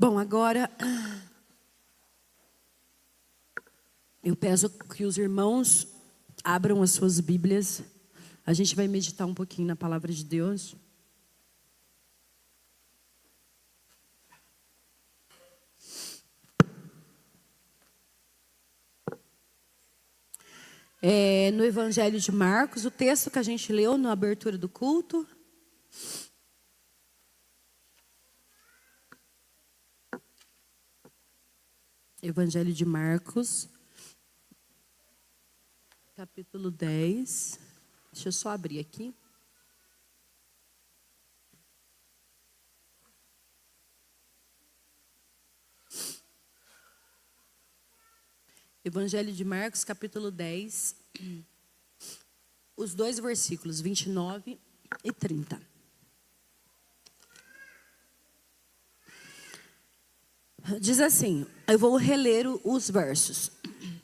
Bom, agora eu peço que os irmãos abram as suas Bíblias. A gente vai meditar um pouquinho na palavra de Deus. No Evangelho de Marcos, o texto que a gente leu na abertura do culto. Evangelho de Marcos, capítulo 10. Deixa eu só abrir aqui. Evangelho de Marcos, capítulo 10, os dois versículos, 29 e 30. Diz assim, eu vou reler os versos.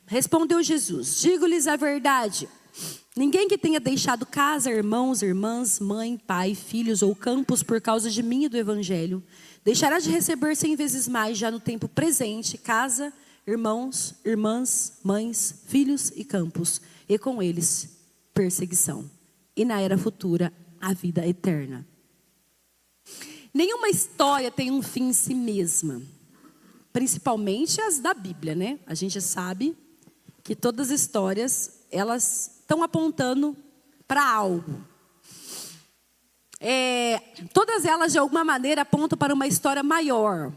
Respondeu Jesus, digo-lhes a verdade. Ninguém que tenha deixado casa, irmãos, irmãs, mãe, pai, filhos ou campos por causa de mim e do Evangelho, deixará de receber 100 vezes mais já no tempo presente, casa, irmãos, irmãs, mães, filhos e campos, e com eles perseguição. E na era futura, a vida eterna. Nenhuma história tem um fim em si mesma. Principalmente as da Bíblia, né? A gente sabe que todas as histórias, elas estão apontando para algo. Todas elas, de alguma maneira, apontam para uma história maior.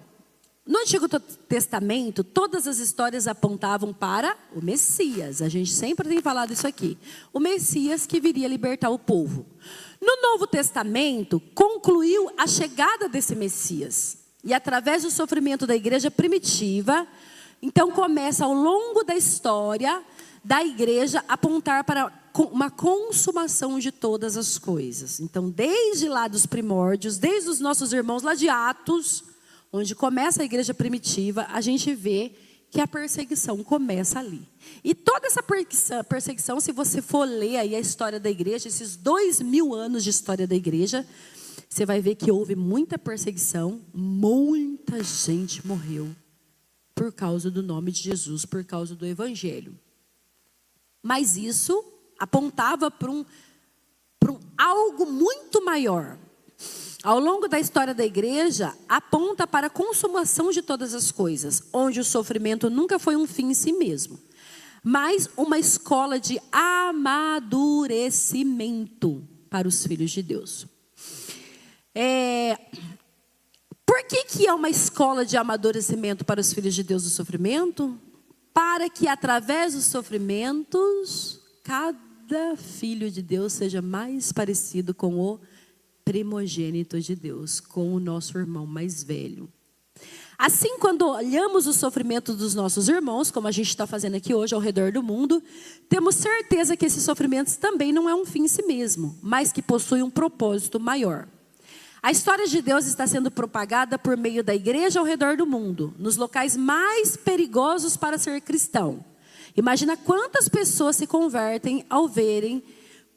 No Antigo Testamento, todas as histórias apontavam para o Messias. A gente sempre tem falado isso aqui. O Messias que viria libertar o povo. No Novo Testamento, concluiu a chegada desse Messias. E através do sofrimento da igreja primitiva, então começa ao longo da história da igreja apontar para uma consumação de todas as coisas. Então, desde lá dos primórdios, desde os nossos irmãos lá de Atos, onde começa a igreja primitiva, a gente vê que a perseguição começa ali. E toda essa perseguição, se você for ler aí a história da igreja, esses 2000 anos de história da igreja, você vai ver que houve muita perseguição, muita gente morreu por causa do nome de Jesus, por causa do Evangelho. Mas isso apontava para um algo muito maior. Ao longo da história da igreja, aponta para a consumação de todas as coisas, onde o sofrimento nunca foi um fim em si mesmo, mas uma escola de amadurecimento para os filhos de Deus. Por que é uma escola de amadurecimento para os filhos de Deus do sofrimento? Para que através dos sofrimentos, cada filho de Deus seja mais parecido com o primogênito de Deus, com o nosso irmão mais velho. Assim, quando olhamos o sofrimento dos nossos irmãos, como a gente está fazendo aqui hoje ao redor do mundo, temos certeza que esses sofrimentos também não é um fim em si mesmo, mas que possui um propósito maior. A história de Deus está sendo propagada por meio da igreja ao redor do mundo, nos locais mais perigosos para ser cristão. Imagina quantas pessoas se convertem ao verem,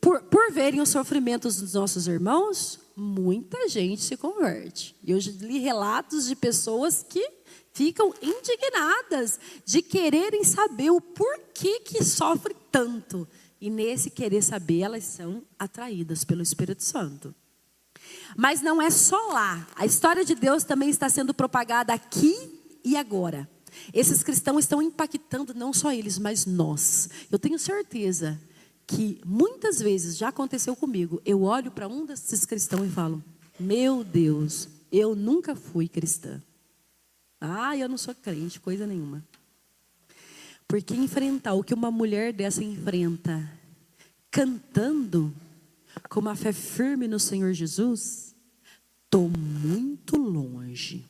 por verem os sofrimentos dos nossos irmãos. Muita gente se converte. Eu já li relatos de pessoas que ficam indignadas de quererem saber o porquê que sofre tanto. E nesse querer saber, elas são atraídas pelo Espírito Santo. Mas não é só lá. A história de Deus também está sendo propagada aqui e agora. Esses cristãos estão impactando não só eles, mas nós. Eu tenho certeza que muitas vezes já aconteceu comigo. Eu olho para um desses cristãos e falo: meu Deus, eu nunca fui cristã. Eu não sou crente, coisa nenhuma. Porque enfrentar o que uma mulher dessa enfrenta, cantando com uma fé firme no Senhor Jesus, estou muito longe,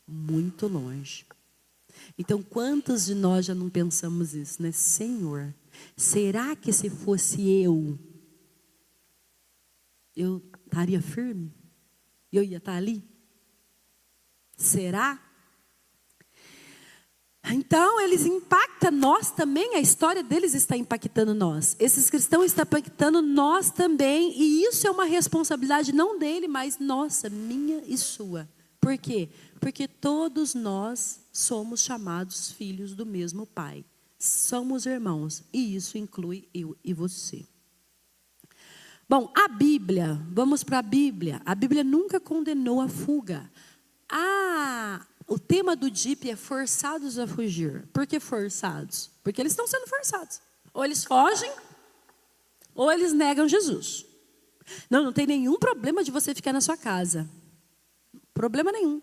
muito longe. Então, quantos de nós já não pensamos isso, né? Senhor, será que se fosse eu estaria firme? Eu ia estar ali? Será? Então, eles impactam nós também, a história deles está impactando nós. Esses cristãos estão impactando nós também, e isso é uma responsabilidade não dele, mas nossa, minha e sua. Por quê? Porque todos nós somos chamados filhos do mesmo Pai. Somos irmãos, e isso inclui eu e você. Bom, a Bíblia, vamos para a Bíblia. A Bíblia nunca condenou a fuga. O tema do DIP é forçados a fugir. Por que forçados? Porque eles estão sendo forçados. Ou eles fogem, ou eles negam Jesus. Não tem nenhum problema de você ficar na sua casa. Problema nenhum.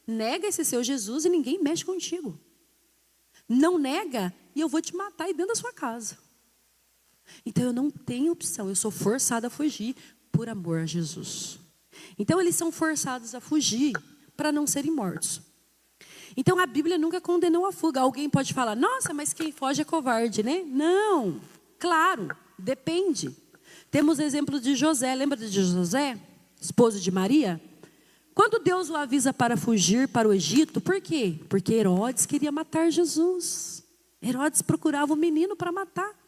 Nega esse seu Jesus e ninguém mexe contigo. Não nega e eu vou te matar aí dentro da sua casa. Então eu não tenho opção, eu sou forçada a fugir por amor a Jesus. Então eles são forçados a fugir para não serem mortos. Então a Bíblia nunca condenou a fuga. Alguém pode falar, nossa, mas quem foge é covarde, né? Não, claro, depende. Temos o exemplo de José, lembra de José, esposo de Maria? Quando Deus o avisa para fugir para o Egito, por quê? Porque Herodes queria matar Jesus. Herodes procurava o menino para matar.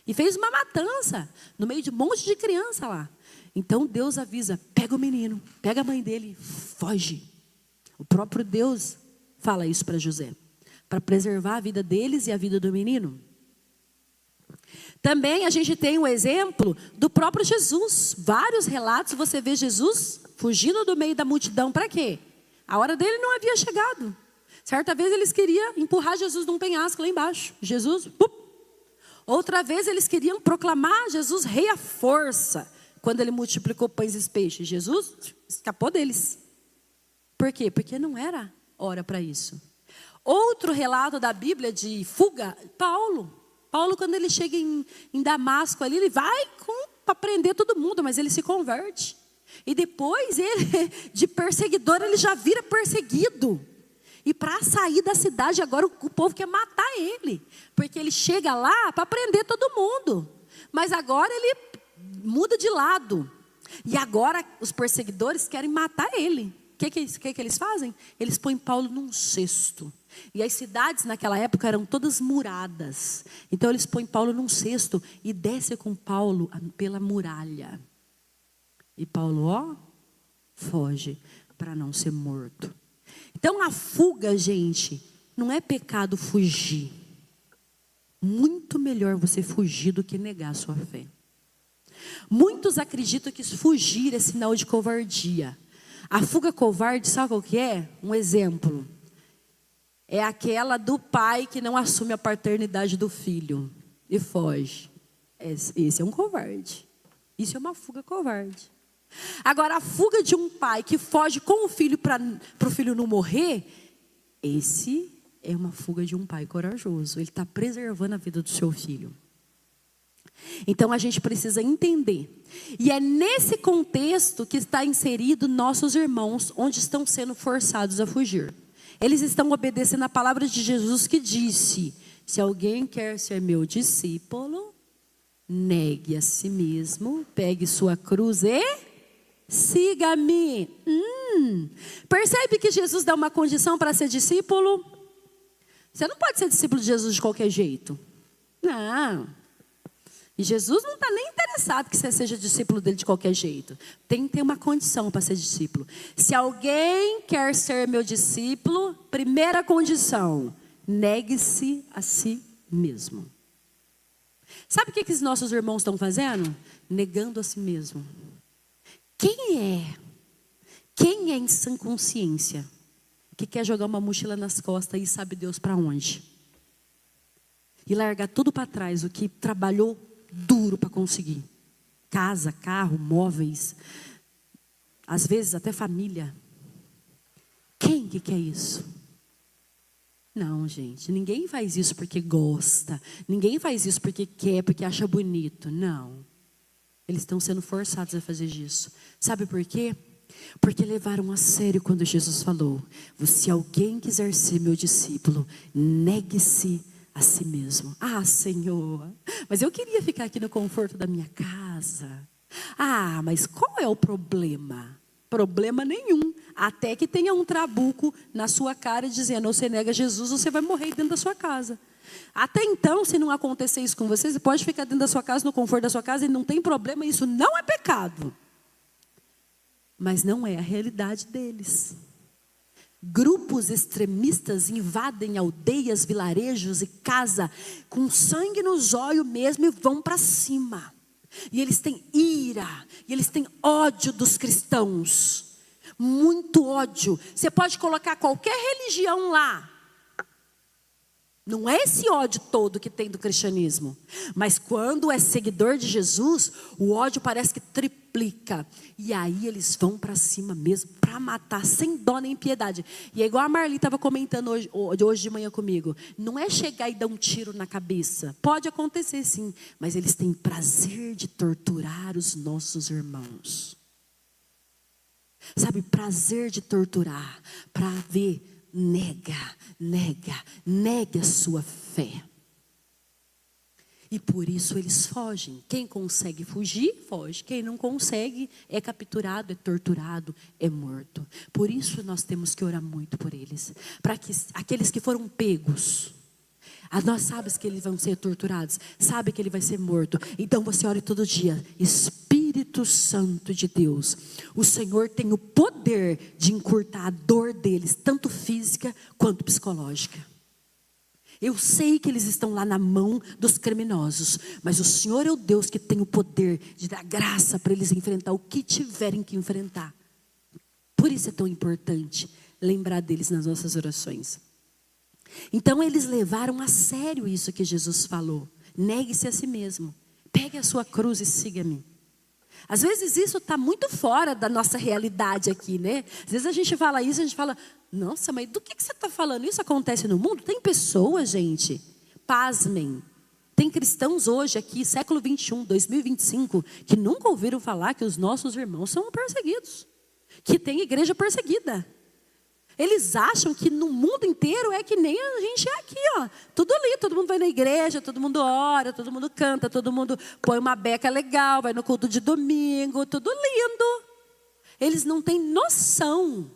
E fez uma matança no meio de um monte de criança lá. Então Deus avisa, pega o menino, pega a mãe dele, foge. O próprio Deus fala isso para José, para preservar a vida deles e a vida do menino. Também a gente tem o exemplo do próprio Jesus. Vários relatos você vê Jesus fugindo do meio da multidão. Para quê? A hora dele não havia chegado. Certa vez eles queriam empurrar Jesus num penhasco lá embaixo. Jesus, outra vez eles queriam proclamar Jesus rei à força. Quando ele multiplicou pães e peixes, Jesus escapou deles. Por quê? Porque não era hora para isso. Outro relato da Bíblia de fuga, Paulo, quando ele chega em Damasco ali, ele vai para prender todo mundo, mas ele se converte. E depois, ele, de perseguidor, ele já vira perseguido. E para sair da cidade, agora o povo quer matar ele. Porque ele chega lá para prender todo mundo. Mas agora ele muda de lado. E agora os perseguidores querem matar ele. O que eles fazem? Eles põem Paulo num cesto. E as cidades naquela época eram todas muradas. Então eles põem Paulo num cesto e descem com Paulo pela muralha. E Paulo, foge para não ser morto. Então a fuga, gente, não é pecado fugir. Muito melhor você fugir do que negar a sua fé. Muitos acreditam que fugir é sinal de covardia. A fuga covarde, sabe qual que é? Um exemplo. É aquela do pai que não assume a paternidade do filho e foge. Esse é um covarde. Isso é uma fuga covarde. Agora, a fuga de um pai que foge com o filho para o filho não morrer, esse é uma fuga de um pai corajoso. Ele está preservando a vida do seu filho. Então a gente precisa entender. E é nesse contexto que está inserido nossos irmãos, onde estão sendo forçados a fugir. Eles estão obedecendo a palavra de Jesus que disse: se alguém quer ser meu discípulo, negue a si mesmo, pegue sua cruz e siga-me. Percebe que Jesus dá uma condição para ser discípulo? Você não pode ser discípulo de Jesus de qualquer jeito. Não. E Jesus não está nem interessado que você seja discípulo dele de qualquer jeito. Tem que ter uma condição para ser discípulo. Se alguém quer ser meu discípulo, primeira condição, negue-se a si mesmo. Sabe o que os nossos irmãos estão fazendo? Negando a si mesmo. Quem é em sã consciência que quer jogar uma mochila nas costas e sabe Deus para onde? E largar tudo para trás, o que trabalhou duro para conseguir. Casa, carro, móveis, às vezes até família. Quem que quer isso? Não, gente, ninguém faz isso porque gosta. Ninguém faz isso porque quer, porque acha bonito. Não. Eles estão sendo forçados a fazer isso. Sabe por quê? Porque levaram a sério quando Jesus falou: se alguém quiser ser meu discípulo, negue-se a si mesmo. Senhor, mas eu queria ficar aqui no conforto da minha casa. Mas qual é o problema? Problema nenhum. Até que tenha um trabuco na sua cara dizendo: você nega Jesus, você vai morrer dentro da sua casa. Até então, se não acontecer isso com você, você pode ficar dentro da sua casa, no conforto da sua casa, e não tem problema, isso não é pecado. Mas não é a realidade deles. Grupos extremistas invadem aldeias, vilarejos e casa com sangue nos olhos mesmo e vão para cima. E eles têm ira, e eles têm ódio dos cristãos. Muito ódio. Você pode colocar qualquer religião lá. Não é esse ódio todo que tem do cristianismo. Mas quando é seguidor de Jesus, o ódio parece que triplica. E aí eles vão para cima mesmo, para matar, sem dó nem piedade. E é igual a Marli estava comentando hoje de manhã comigo. Não é chegar e dar um tiro na cabeça. Pode acontecer sim. Mas eles têm prazer de torturar os nossos irmãos. Sabe, prazer de torturar. Para ver. Nega a sua fé. E por isso eles fogem. Quem consegue fugir, foge. Quem não consegue, é capturado, é torturado, é morto. Por isso nós temos que orar muito por eles. Para que aqueles que foram pegos, nós sabemos que eles vão ser torturados, sabe que ele vai ser morto. Então você ore todo dia. Espírito Santo de Deus, o Senhor tem o poder de encurtar a dor deles, tanto física quanto psicológica. Eu sei que eles estão lá na mão dos criminosos, mas o Senhor é o Deus que tem o poder de dar graça para eles enfrentar o que tiverem que enfrentar. Por isso é tão importante lembrar deles nas nossas orações. Então eles levaram a sério isso que Jesus falou. Negue-se a si mesmo. Pegue a sua cruz e siga-me. Às vezes isso está muito fora da nossa realidade aqui, né? Às vezes a gente fala isso, a gente fala, nossa, mas do que você está falando? Isso acontece no mundo? Tem pessoas, gente, pasmem. Tem cristãos hoje aqui, século 21, 2025, que nunca ouviram falar que os nossos irmãos são perseguidos. Que tem igreja perseguida. Eles acham que no mundo inteiro é que nem a gente é aqui, ó. Tudo ali, todo mundo vai na igreja, todo mundo ora, todo mundo canta, todo mundo põe uma beca legal, vai no culto de domingo, tudo lindo. Eles não têm noção.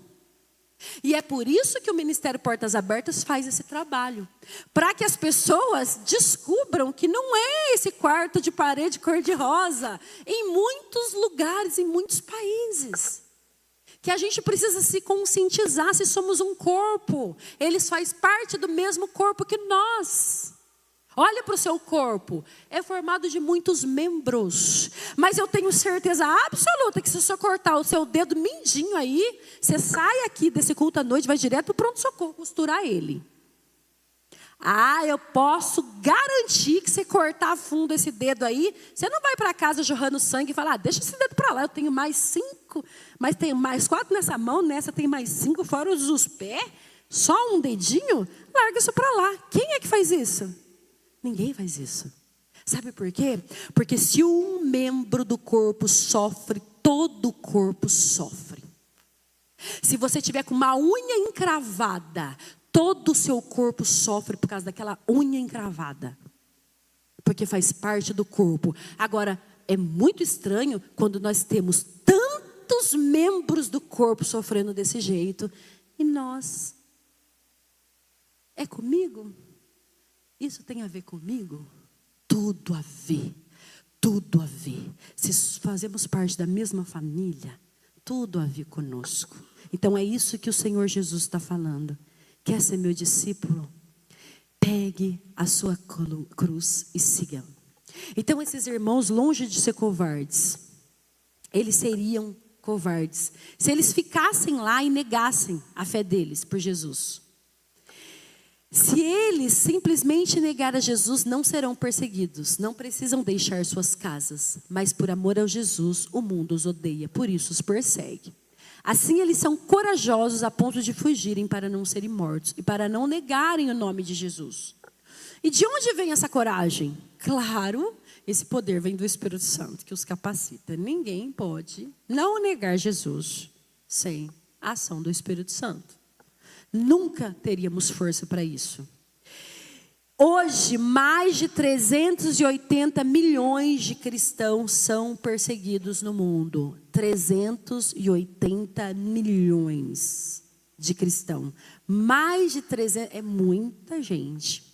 E é por isso que o Ministério Portas Abertas faz esse trabalho. Para que as pessoas descubram que não é esse quarto de parede cor-de-rosa. Em muitos lugares, em muitos países. Que a gente precisa se conscientizar se somos um corpo. Eles fazem parte do mesmo corpo que nós. Olha para o seu corpo. É formado de muitos membros. Mas eu tenho certeza absoluta que se você cortar o seu dedo mindinho aí, você sai aqui desse culto à noite, vai direto para o pronto-socorro costurar ele. Eu posso garantir que você cortar a fundo esse dedo aí, você não vai para casa jorrando sangue e falar, deixa esse dedo para lá, eu tenho mais 5, mas tenho mais 4 nessa mão, nessa tem mais 5, fora os pés, só um dedinho, larga isso para lá. Quem é que faz isso? Ninguém faz isso. Sabe por quê? Porque se um membro do corpo sofre, todo o corpo sofre. Se você tiver com uma unha encravada, todo o seu corpo sofre por causa daquela unha encravada. Porque faz parte do corpo. Agora, é muito estranho quando nós temos tantos membros do corpo sofrendo desse jeito. E nós. É comigo? Isso tem a ver comigo? Tudo a ver. Tudo a ver. Se fazemos parte da mesma família, tudo a ver conosco. Então é isso que o Senhor Jesus está falando. Quer ser meu discípulo? Pegue a sua cruz e siga. Então esses irmãos, longe de ser covardes, eles seriam covardes se eles ficassem lá e negassem a fé deles por Jesus. Se eles simplesmente negarem a Jesus, não serão perseguidos, não precisam deixar suas casas, mas por amor a Jesus, o mundo os odeia, por isso os persegue. Assim eles são corajosos a ponto de fugirem para não serem mortos e para não negarem o nome de Jesus. E de onde vem essa coragem? Claro, esse poder vem do Espírito Santo que os capacita. Ninguém pode não negar Jesus sem a ação do Espírito Santo. Nunca teríamos força para isso. Hoje, mais de 380 milhões de cristãos são perseguidos no mundo. 380 milhões de cristãos. Mais de 300, é muita gente.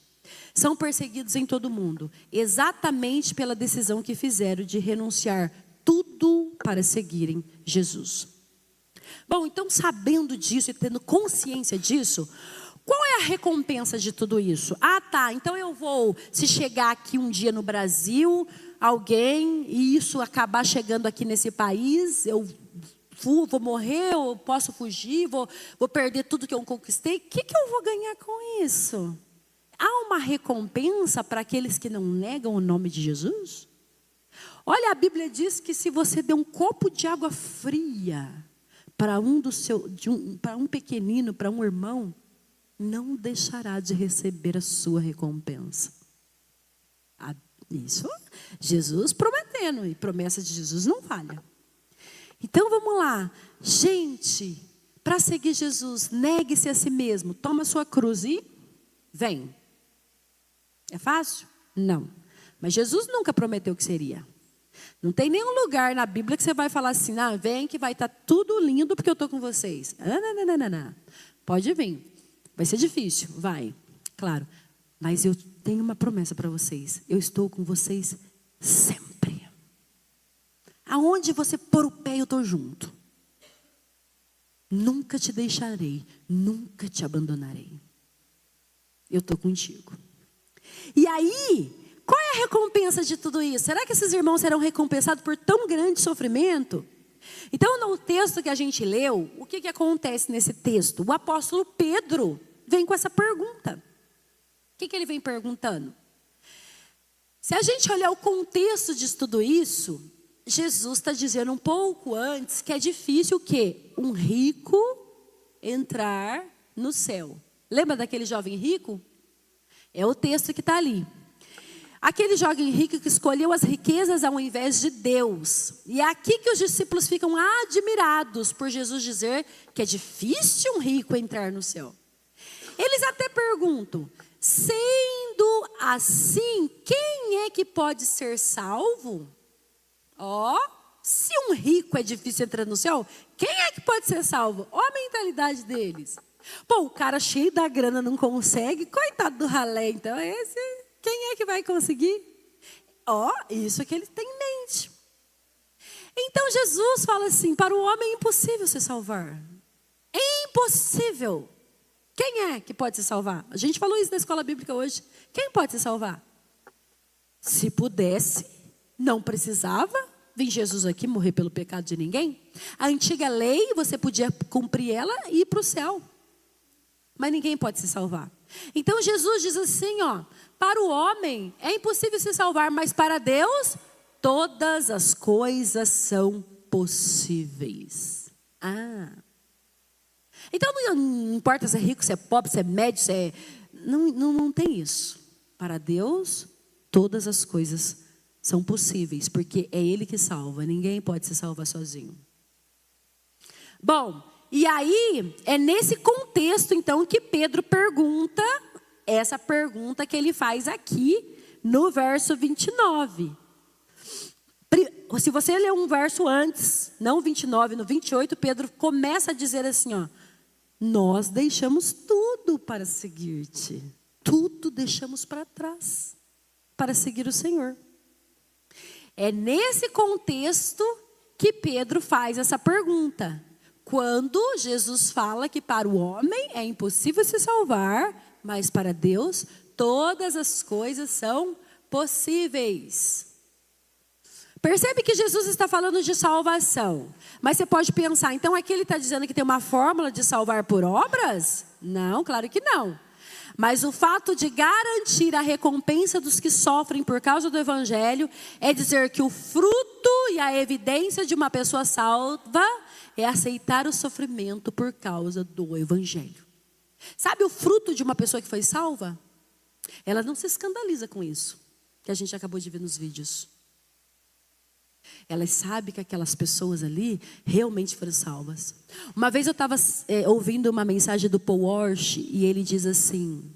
São perseguidos em todo o mundo. Exatamente pela decisão que fizeram de renunciar tudo para seguirem Jesus. Bom, então sabendo disso e tendo consciência disso, qual é a recompensa de tudo isso? Ah, tá, então eu vou, se chegar aqui um dia no Brasil, alguém, e isso acabar chegando aqui nesse país, eu vou morrer, eu posso fugir, vou perder tudo que eu conquistei. O que eu vou ganhar com isso? Há uma recompensa para aqueles que não negam o nome de Jesus? Olha, a Bíblia diz que se você der um copo de água fria para para um pequenino, para um irmão, não deixará de receber a sua recompensa. Isso, Jesus prometendo, e promessa de Jesus não falha. Então vamos lá, gente, para seguir Jesus, negue-se a si mesmo, toma a sua cruz e vem. É fácil? Não. Mas Jesus nunca prometeu que seria. Não tem nenhum lugar na Bíblia que você vai falar assim, vem que vai estar tudo lindo porque eu estou com vocês. Não. Pode vir. Vai ser difícil, vai, claro. Mas eu tenho uma promessa para vocês. Eu estou com vocês sempre. Aonde você pôr o pé, eu estou junto. Nunca te deixarei, nunca te abandonarei. Eu estou contigo. E aí, qual é a recompensa de tudo isso? Será que esses irmãos serão recompensados por tão grande sofrimento? Então, no texto que a gente leu, o que acontece nesse texto? O apóstolo Pedro vem com essa pergunta. O que ele vem perguntando? Se a gente olhar o contexto de tudo isso, Jesus está dizendo um pouco antes que é difícil o quê? Um rico entrar no céu. Lembra daquele jovem rico? É o texto que está ali. Aquele jovem rico que escolheu as riquezas ao invés de Deus. E é aqui que os discípulos ficam admirados por Jesus dizer que é difícil um rico entrar no céu. Eles até perguntam, sendo assim, quem é que pode ser salvo? Se um rico é difícil entrar no céu, quem é que pode ser salvo? Olha a mentalidade deles. Pô, o cara cheio da grana não consegue, coitado do ralé, então quem é que vai conseguir? Isso que ele tem em mente. Então Jesus fala assim, para o homem é impossível se salvar. É impossível. Quem é que pode se salvar? A gente falou isso na escola bíblica hoje. Quem pode se salvar? Se pudesse, não precisava vir Jesus aqui morrer pelo pecado de ninguém. A antiga lei, você podia cumprir ela e ir para o céu. Mas ninguém pode se salvar. Então Jesus diz assim, para o homem é impossível se salvar, mas para Deus todas as coisas são possíveis. Então não importa se é rico, se é pobre, se é médio, se é... Não tem isso. Para Deus todas as coisas são possíveis, porque é Ele que salva, ninguém pode se salvar sozinho. Bom, e aí é nesse contexto então que Pedro pergunta, essa pergunta que ele faz aqui no verso 29. Se você ler um verso antes, não 29, no 28, Pedro começa a dizer assim, nós deixamos tudo para seguir-te. Tudo deixamos para trás para seguir o Senhor. É nesse contexto que Pedro faz essa pergunta. Quando Jesus fala que para o homem é impossível se salvar, mas para Deus todas as coisas são possíveis. Percebe que Jesus está falando de salvação. Mas você pode pensar, então aqui ele está dizendo que tem uma fórmula de salvar por obras? Não, claro que não. Mas o fato de garantir a recompensa dos que sofrem por causa do Evangelho é dizer que o fruto e a evidência de uma pessoa salva é aceitar o sofrimento por causa do Evangelho. Sabe o fruto de uma pessoa que foi salva? Ela não se escandaliza com isso, que a gente acabou de ver nos vídeos. Ela sabe que aquelas pessoas ali realmente foram salvas. Uma vez eu estava ouvindo uma mensagem do Paul Walsh e ele diz assim,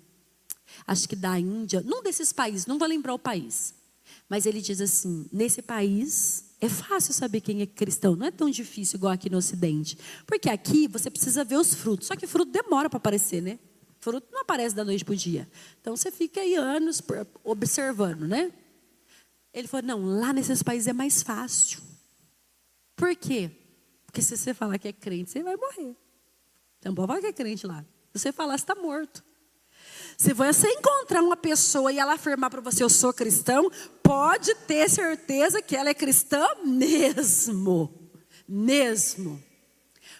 acho que da Índia, num desses países, não vou lembrar o país, mas ele diz assim, nesse país é fácil saber quem é cristão, não é tão difícil igual aqui no Ocidente, porque aqui você precisa ver os frutos, só que fruto demora para aparecer, né? Fruto não aparece da noite para o dia, então você fica aí anos observando, né? Ele falou, não, lá nesses países é mais fácil. Por quê? Porque se você falar que é crente, você vai morrer. Você não pode falar que é crente lá. Se você falar, você está morto. Se você encontrar uma pessoa e ela afirmar para você, eu sou cristão, pode ter certeza que ela é cristã mesmo. Mesmo.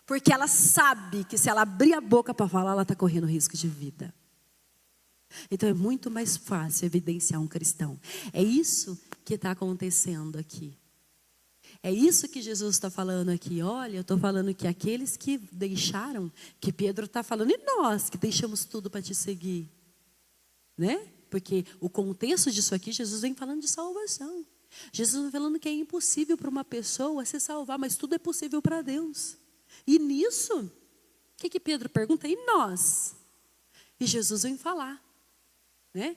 Porque ela sabe que se ela abrir a boca para falar, ela está correndo risco de vida. Então é muito mais fácil evidenciar um cristão. É isso que está acontecendo aqui. É isso que Jesus está falando aqui. Olha, eu estou falando que aqueles que deixaram, que Pedro está falando, e nós que deixamos tudo para te seguir. Né? Porque o contexto disso aqui, Jesus vem falando de salvação. Jesus vem falando que é impossível para uma pessoa se salvar, mas tudo é possível para Deus. E nisso, o que Pedro pergunta? E nós? E Jesus vem falar. Né?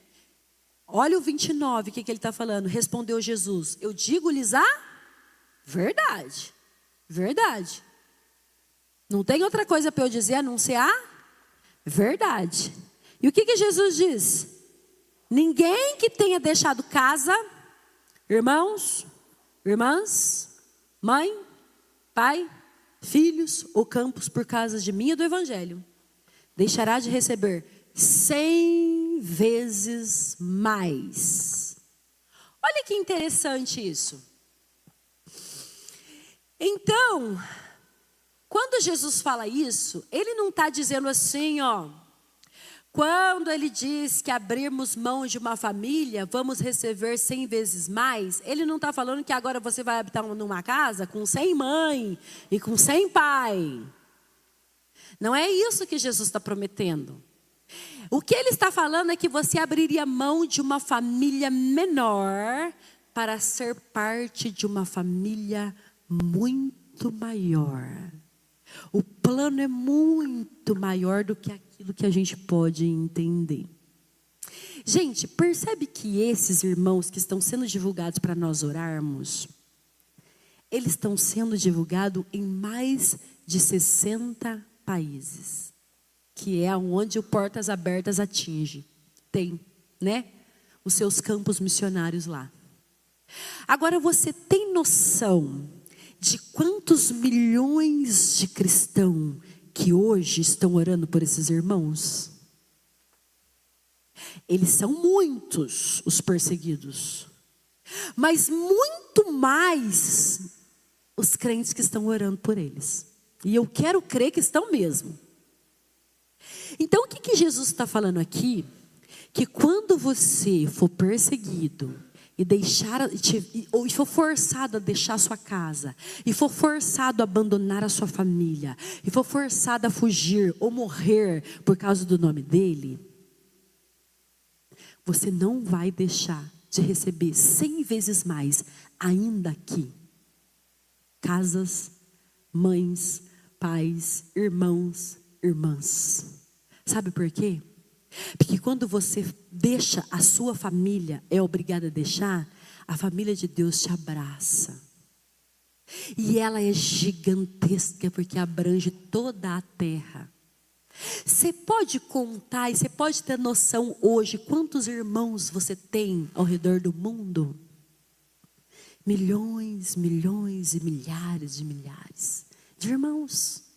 Olha o 29, o que ele está falando. Respondeu Jesus, eu digo-lhes a verdade. Verdade. Não tem outra coisa para eu dizer a não ser a verdade. E o que Jesus diz? Ninguém que tenha deixado casa, irmãos, irmãs, mãe, pai, filhos ou campos por causa de mim e do evangelho, deixará de receber 100 vezes mais. Olha que interessante isso. Então, quando Jesus fala isso, ele não está dizendo assim, ó. Quando ele diz que abrirmos mão de uma família, vamos receber 100 vezes mais, ele não está falando que agora você vai habitar numa casa com 100 mãe e com 100 pai. Não é isso que Jesus está prometendo. O que ele está falando é que você abriria mão de uma família menor para ser parte de uma família muito maior. O plano é muito maior do que aquilo que a gente pode entender. Gente, percebe que esses irmãos que estão sendo divulgados para nós orarmos, eles estão sendo divulgados em mais de 60 países, que é onde o Portas Abertas atinge. Tem, né? Os seus campos missionários lá. Agora você tem noção de quantos milhões de cristãos que hoje estão orando por esses irmãos? Eles são muitos os perseguidos, mas muito mais os crentes que estão orando por eles. E eu quero crer que estão mesmo. Então o que Jesus está falando aqui? Que quando você for perseguido e for forçado a deixar a sua casa, e for forçado a abandonar a sua família, e for forçado a fugir ou morrer por causa do nome dele, você não vai deixar de receber 100 vezes mais, ainda aqui. Casas, mães, pais, irmãos, irmãs. Sabe por quê? Porque quando você deixa a sua família, é obrigada a deixar, a família de Deus te abraça. E ela é gigantesca porque abrange toda a terra. Você pode contar e você pode ter noção hoje quantos irmãos você tem ao redor do mundo? Milhões, milhões e milhares de irmãos.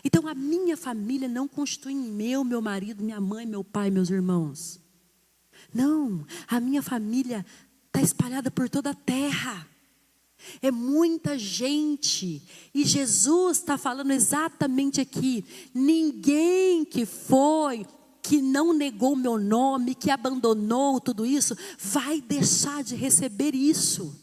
Então a minha família não constitui meu marido, minha mãe, meu pai, meus irmãos. Não, a minha família está espalhada por toda a terra. É muita gente. E Jesus está falando exatamente aqui. Ninguém que não negou o meu nome, que abandonou tudo isso, vai deixar de receber isso.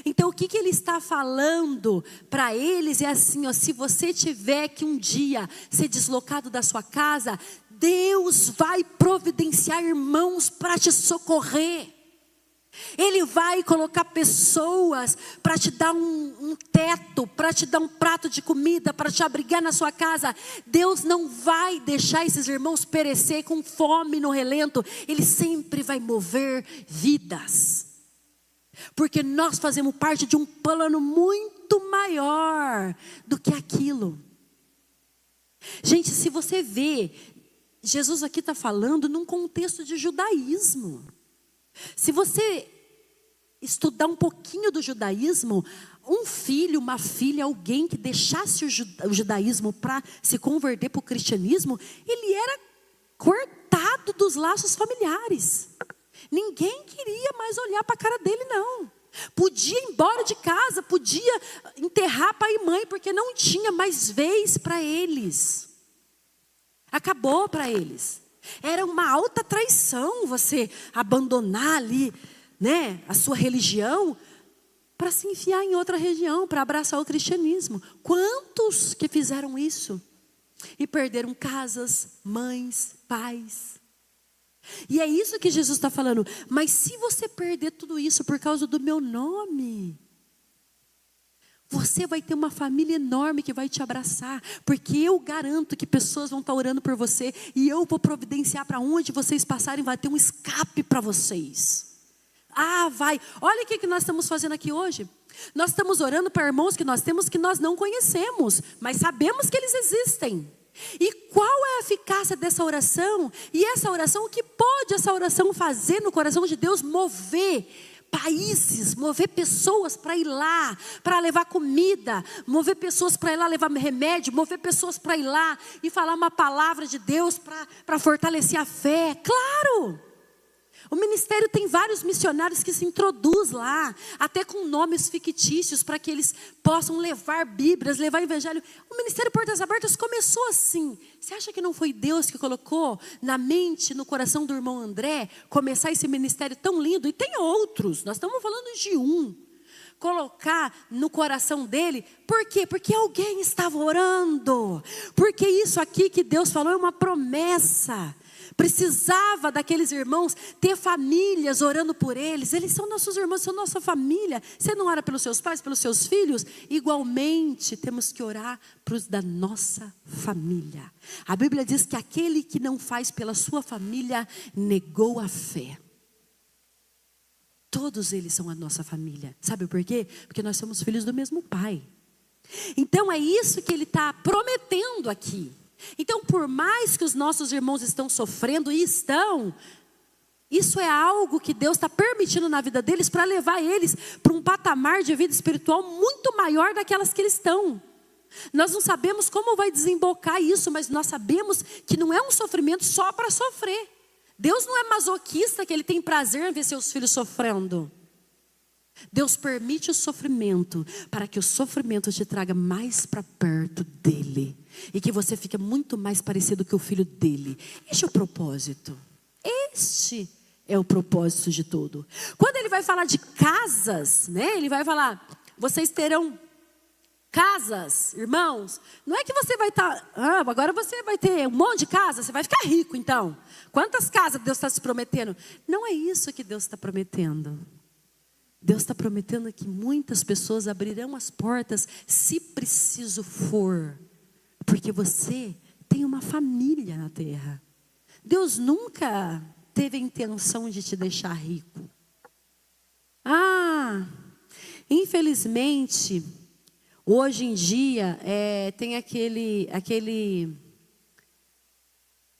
Então o que ele está falando para eles é assim, ó, se você tiver que um dia ser deslocado da sua casa, Deus vai providenciar irmãos para te socorrer. Ele vai colocar pessoas para te dar um teto, para te dar um prato de comida, para te abrigar na sua casa. Deus não vai deixar esses irmãos perecer com fome no relento. Ele sempre vai mover vidas. Porque nós fazemos parte de um plano muito maior do que aquilo. Gente, se você vê, Jesus aqui está falando num contexto de judaísmo. Se você estudar um pouquinho do judaísmo, um filho, uma filha, alguém que deixasse o judaísmo para se converter para o cristianismo, ele era cortado dos laços familiares. Ninguém queria mais olhar para a cara dele, não. Podia ir embora de casa, podia enterrar pai e mãe, porque não tinha mais vez para eles. Acabou para eles. Era uma alta traição você abandonar ali, né, a sua religião para se enfiar em outra religião, para abraçar o cristianismo. Quantos que fizeram isso? E perderam casas, mães, pais. E é isso que Jesus está falando. Mas se você perder tudo isso por causa do meu nome, você vai ter uma família enorme que vai te abraçar. Porque eu garanto que pessoas vão estar orando por você. E eu vou providenciar para onde vocês passarem, vai ter um escape para vocês. Ah, vai. Olha o que nós estamos fazendo aqui hoje. Nós estamos orando para irmãos que nós temos que nós não conhecemos, mas sabemos que eles existem. E qual é a eficácia dessa oração? E essa oração, o que pode essa oração fazer no coração de Deus? Mover países, mover pessoas para ir lá, para levar comida, mover pessoas para ir lá levar remédio, mover pessoas para ir lá e falar uma palavra de Deus para fortalecer a fé. Claro! O ministério tem vários missionários que se introduzem lá, até com nomes fictícios, para que eles possam levar Bíblias, levar Evangelho. O ministério Portas Abertas começou assim. Você acha que não foi Deus que colocou na mente, no coração do irmão André, começar esse ministério tão lindo? E tem outros, nós estamos falando de um. Colocar no coração dele, por quê? Porque alguém estava orando. Porque isso aqui que Deus falou é uma promessa. Precisava daqueles irmãos ter famílias orando por eles. Eles são nossos irmãos, são nossa família. Você não ora pelos seus pais, pelos seus filhos? Igualmente temos que orar para os da nossa família. A Bíblia diz que aquele que não faz pela sua família negou a fé. Todos eles são a nossa família. Sabe por quê? Porque nós somos filhos do mesmo pai. Então é isso que ele está prometendo aqui. Então, por mais que os nossos irmãos estão sofrendo e estão, isso é algo que Deus está permitindo na vida deles para levar eles para um patamar de vida espiritual muito maior daquelas que eles estão. Nós não sabemos como vai desembocar isso, mas nós sabemos que não é um sofrimento só para sofrer. Deus não é masoquista que Ele tem prazer em ver seus filhos sofrendo. Deus permite o sofrimento para que o sofrimento te traga mais para perto dEle. E que você fique muito mais parecido com o filho dEle. Este é o propósito. Este é o propósito de tudo. Quando Ele vai falar de casas, né? Ele vai falar, vocês terão casas, irmãos. Não é que você vai estar, agora você vai ter um monte de casa, você vai ficar rico então. Quantas casas Deus está se prometendo? Não é isso que Deus está prometendo. Deus está prometendo que muitas pessoas abrirão as portas, se preciso for, porque você tem uma família na terra. Deus nunca teve a intenção de te deixar rico. Infelizmente, hoje em dia, tem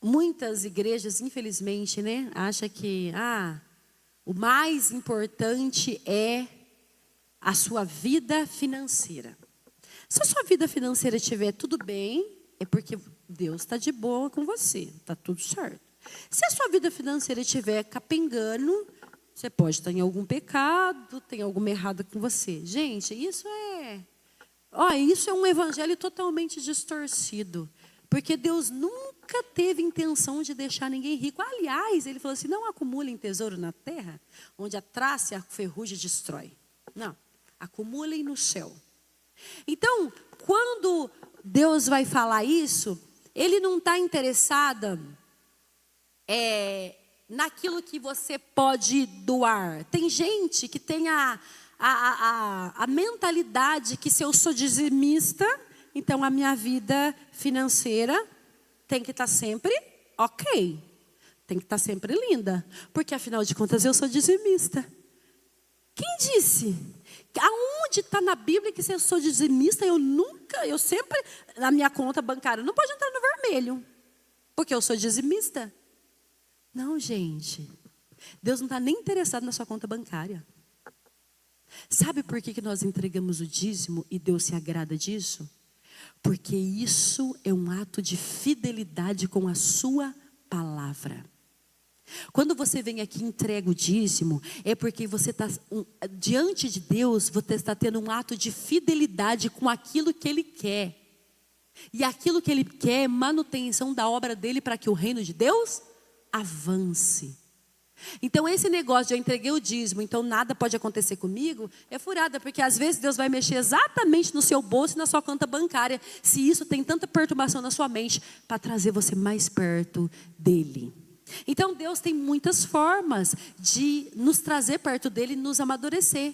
muitas igrejas, infelizmente, né, acham que, o mais importante é a sua vida financeira. Se a sua vida financeira estiver tudo bem, é porque Deus está de boa com você, está tudo certo. Se a sua vida financeira estiver capengando, você pode estar em algum pecado, tem alguma errada com você. Gente, isso é um evangelho totalmente distorcido. Porque Deus nunca teve intenção de deixar ninguém rico. Aliás, Ele falou assim, não acumulem tesouro na terra, onde a traça e a ferrugem destrói. Não, acumulem no céu. Então, quando Deus vai falar isso, Ele não está interessado naquilo que você pode doar. Tem gente que tem a mentalidade que se eu sou dizimista, então a minha vida financeira tem que estar sempre ok. Tem que estar sempre linda. Porque afinal de contas eu sou dizimista. Quem disse? Aonde está na Bíblia que se eu sou dizimista, eu sempre, na minha conta bancária, não pode entrar no vermelho. Porque eu sou dizimista. Não, gente. Deus não está nem interessado na sua conta bancária. Sabe por que nós entregamos o dízimo e Deus se agrada disso? Porque isso é um ato de fidelidade com a sua palavra. Quando você vem aqui e entrega o dízimo, é porque você está, diante de Deus, você está tendo um ato de fidelidade com aquilo que Ele quer. E aquilo que Ele quer é manutenção da obra dEle para que o reino de Deus avance. Então esse negócio de eu entreguei o dízimo, então nada pode acontecer comigo, é furada, porque às vezes Deus vai mexer exatamente no seu bolso e na sua conta bancária, se isso tem tanta perturbação na sua mente, para trazer você mais perto dEle. Então Deus tem muitas formas de nos trazer perto dEle e nos amadurecer.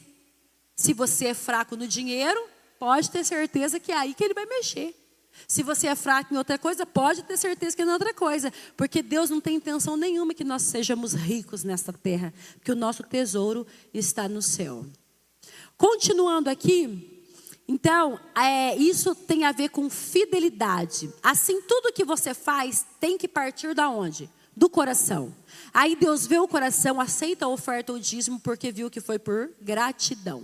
Se você é fraco no dinheiro, pode ter certeza que é aí que Ele vai mexer. Se você é fraco em outra coisa, pode ter certeza que é em outra coisa. Porque Deus não tem intenção nenhuma que nós sejamos ricos nesta terra. Porque o nosso tesouro está no céu. Continuando aqui, então, isso tem a ver com fidelidade. Assim, tudo que você faz tem que partir da onde? Do coração. Aí Deus vê o coração, aceita a oferta ou dízimo porque viu que foi por gratidão.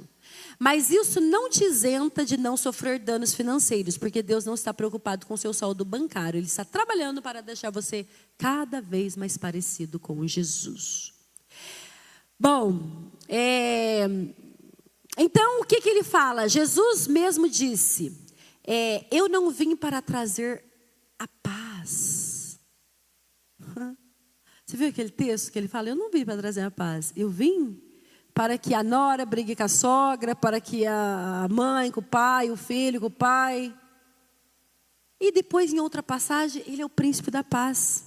Mas isso não te isenta de não sofrer danos financeiros, porque Deus não está preocupado com o seu saldo bancário. Ele está trabalhando para deixar você cada vez mais parecido com Jesus. Bom, então o que ele fala? Jesus mesmo disse, eu não vim para trazer a paz. Você viu aquele texto que ele fala? Eu não vim para trazer a paz, eu vim para que a nora brigue com a sogra, para que a mãe com o pai, o filho com o pai. E depois, em outra passagem, ele é o príncipe da paz.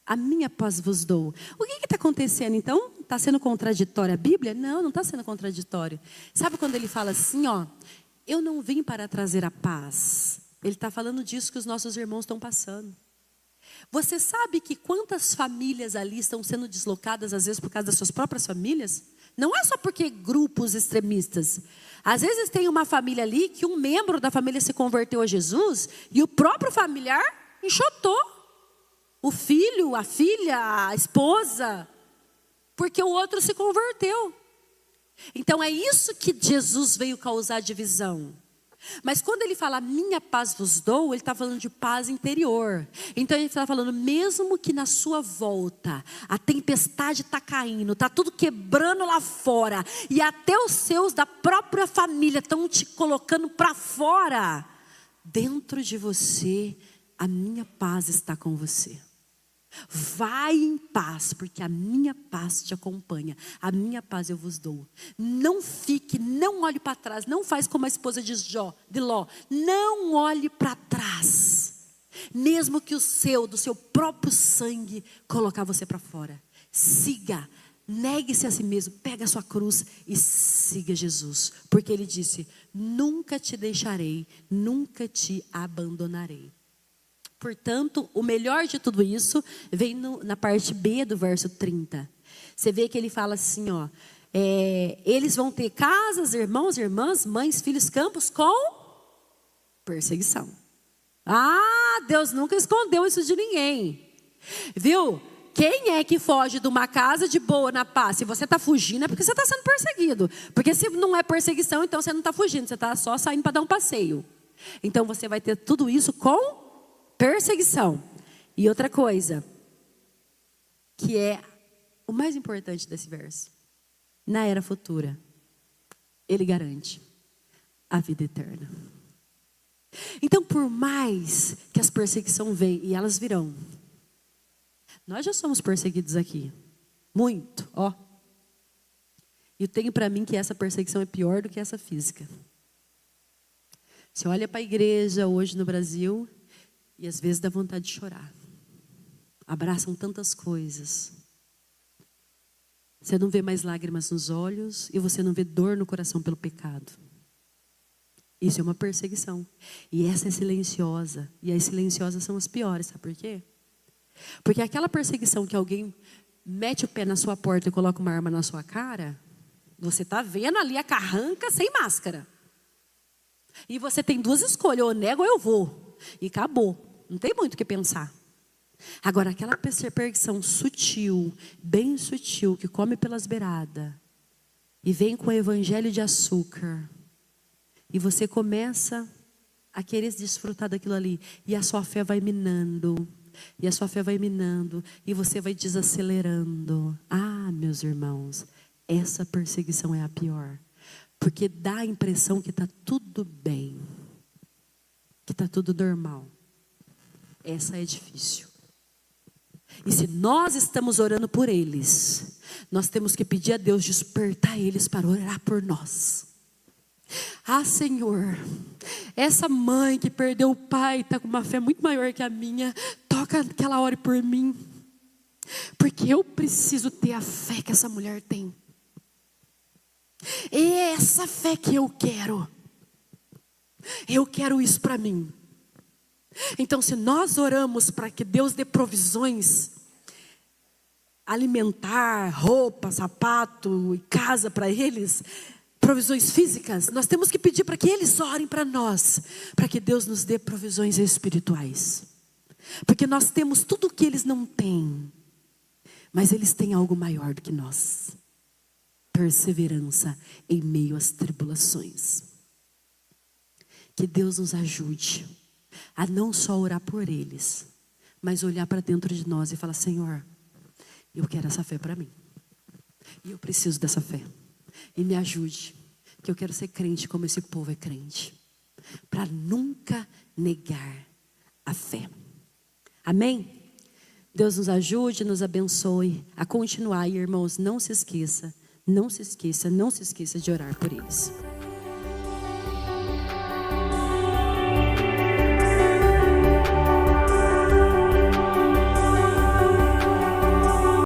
A minha paz vos dou. O que está acontecendo, então? Está sendo contraditória a Bíblia? Não, não está sendo contraditório. Sabe quando ele fala assim, ó, eu não vim para trazer a paz. Ele está falando disso que os nossos irmãos estão passando. Você sabe que quantas famílias ali estão sendo deslocadas, às vezes por causa das suas próprias famílias? Não é só porque grupos extremistas. Às vezes tem uma família ali que um membro da família se converteu a Jesus e o próprio familiar enxotou. O filho, a filha, a esposa, porque o outro se converteu. Então é isso que Jesus veio causar divisão. Mas quando ele fala, minha paz vos dou, ele está falando de paz interior. Então ele está falando, mesmo que na sua volta, a tempestade está caindo, está tudo quebrando lá fora, e até os seus da própria família estão te colocando para fora, dentro de você, a minha paz está com você. Vai em paz, porque a minha paz te acompanha. A minha paz eu vos dou. Não fique, não olhe para trás. Não faz como a esposa de Ló. Não olhe para trás. Mesmo que do seu próprio sangue, colocar você para fora. Siga, negue-se a si mesmo. Pega a sua cruz e siga Jesus. Porque ele disse, nunca te deixarei, nunca te abandonarei. Portanto, o melhor de tudo isso vem na parte B do verso 30. Você vê que ele fala assim, ó, eles vão ter casas, irmãos, irmãs, mães, filhos, campos com perseguição. Ah, Deus nunca escondeu isso de ninguém. Viu? Quem é que foge de uma casa de boa na paz? Se você está fugindo é porque você está sendo perseguido. Porque se não é perseguição, então você não está fugindo, você está só saindo para dar um passeio. Então você vai ter tudo isso com perseguição. E outra coisa, que é o mais importante desse verso. Na era futura, ele garante a vida eterna. Então, por mais que as perseguições venham, e elas virão. Nós já somos perseguidos aqui. Muito, ó. E eu tenho para mim que essa perseguição é pior do que essa física. Você olha para a igreja hoje no Brasil e às vezes dá vontade de chorar. Abraçam tantas coisas. Você não vê mais lágrimas nos olhos e você não vê dor no coração pelo pecado. Isso é uma perseguição. E essa é silenciosa. E as silenciosas são as piores, sabe por quê? Porque aquela perseguição que alguém mete o pé na sua porta e coloca uma arma na sua cara, você está vendo ali a carranca sem máscara. E você tem duas escolhas, ou eu nego ou eu vou. E acabou. Não tem muito o que pensar. Agora, aquela perseguição sutil, bem sutil, que come pelas beiradas, e vem com o evangelho de açúcar, e você começa a querer desfrutar daquilo ali, e a sua fé vai minando, e a sua fé vai minando, e você vai desacelerando. Ah, meus irmãos, essa perseguição é a pior, porque dá a impressão que está tudo bem, que está tudo normal. Essa é difícil. E se nós estamos orando por eles, nós temos que pedir a Deus despertar eles para orar por nós. Ah, Senhor, essa mãe que perdeu o pai está com uma fé muito maior que a minha, toca que ela ore por mim, porque eu preciso ter a fé que essa mulher tem. É essa fé que eu quero isso para mim. Então, se nós oramos para que Deus dê provisões, alimentar, roupa, sapato e casa para eles, provisões físicas, nós temos que pedir para que eles orem para nós, para que Deus nos dê provisões espirituais. Porque nós temos tudo o que eles não têm, mas eles têm algo maior do que nós: perseverança em meio às tribulações. Que Deus nos ajude a não só orar por eles, mas olhar para dentro de nós e falar: Senhor, eu quero essa fé para mim, e eu preciso dessa fé, e me ajude, que eu quero ser crente como esse povo é crente, para nunca negar a fé. Amém? Deus nos ajude, nos abençoe a continuar. E irmãos, não se esqueça de orar por eles.